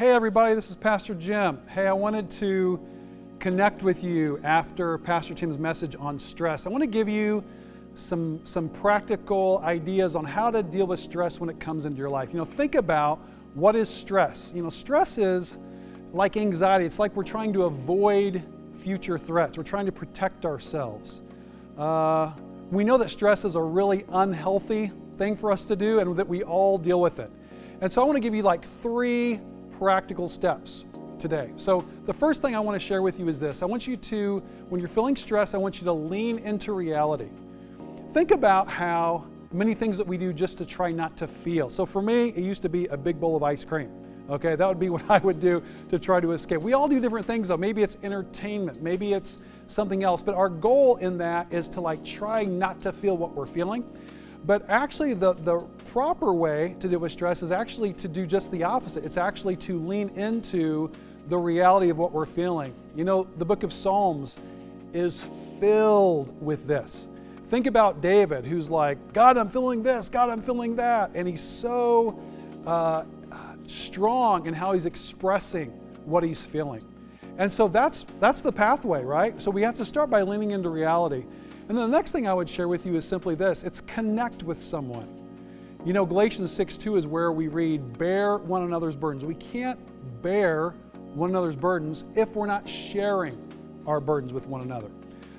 Hey everybody, this is Pastor Jim. Hey, I wanted to connect with you after Pastor Tim's message on stress. I want to give you some practical ideas on how to deal with stress when it comes into your life. Think about what is stress. Stress is like anxiety. It's like we're trying to avoid future threats. We're trying to protect ourselves. We know that stress is a really unhealthy thing for us to do and that we all deal with it. And so I want to give you like 3 practical steps today. So the first thing I want to share with you is this. I want you to, when you're feeling stress, I want you to lean into reality. Think about how many things that we do just to try not to feel. So for me, it used to be a big bowl of ice cream. Okay, that would be what I would do to try to escape. We all do different things though. Maybe it's entertainment, maybe it's something else, but our goal in that is to try not to feel what we're feeling. But actually the proper way to deal with stress is actually to do just the opposite. It's actually to lean into the reality of what we're feeling. The book of Psalms is filled with this. Think about David, who's like, God, I'm feeling this, God, I'm feeling that. And he's so strong in how he's expressing what he's feeling. And so that's the pathway, right? So we have to start by leaning into reality. And then the next thing I would share with you is simply this. It's connect with someone. Galatians 6:2 is where we read, bear one another's burdens. We can't bear one another's burdens if we're not sharing our burdens with one another.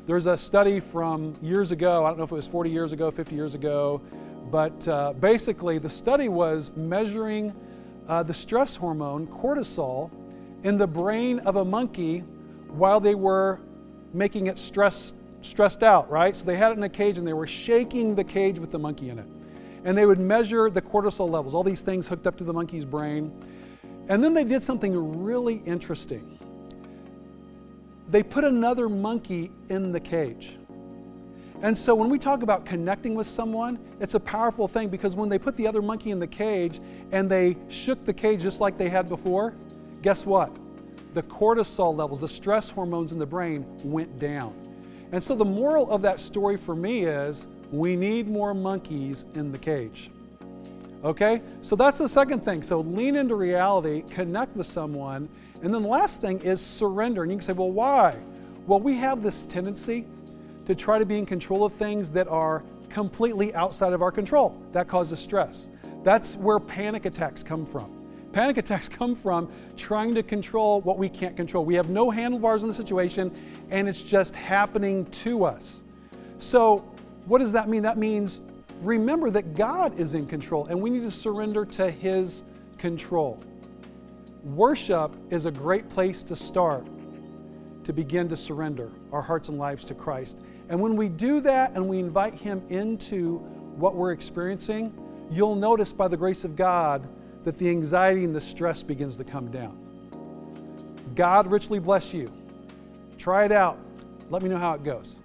There's a study from years ago, I don't know if it was 40 years ago, 50 years ago, but basically the study was measuring the stress hormone, cortisol, in the brain of a monkey while they were making it stressed out, right? So they had it in a cage and they were shaking the cage with the monkey in it. And they would measure the cortisol levels, all these things hooked up to the monkey's brain. And then they did something really interesting. They put another monkey in the cage. And so when we talk about connecting with someone, it's a powerful thing because when they put the other monkey in the cage and they shook the cage just like they had before, guess what? The cortisol levels, the stress hormones in the brain went down. And so the moral of that story for me is we need more monkeys in the cage. Okay? So that's the second thing. So lean into reality, connect with someone. And then the last thing is surrender. And you can say, well, why? Well, we have this tendency to try to be in control of things that are completely outside of our control. That causes stress. That's where panic attacks come from. Panic attacks come from trying to control what we can't control. We have no handlebars in the situation and it's just happening to us. So what does that mean? That means remember that God is in control and we need to surrender to His control. Worship is a great place to start to begin to surrender our hearts and lives to Christ. And when we do that and we invite Him into what we're experiencing, you'll notice by the grace of God that the anxiety and the stress begins to come down. God richly bless you. Try it out. Let me know how it goes.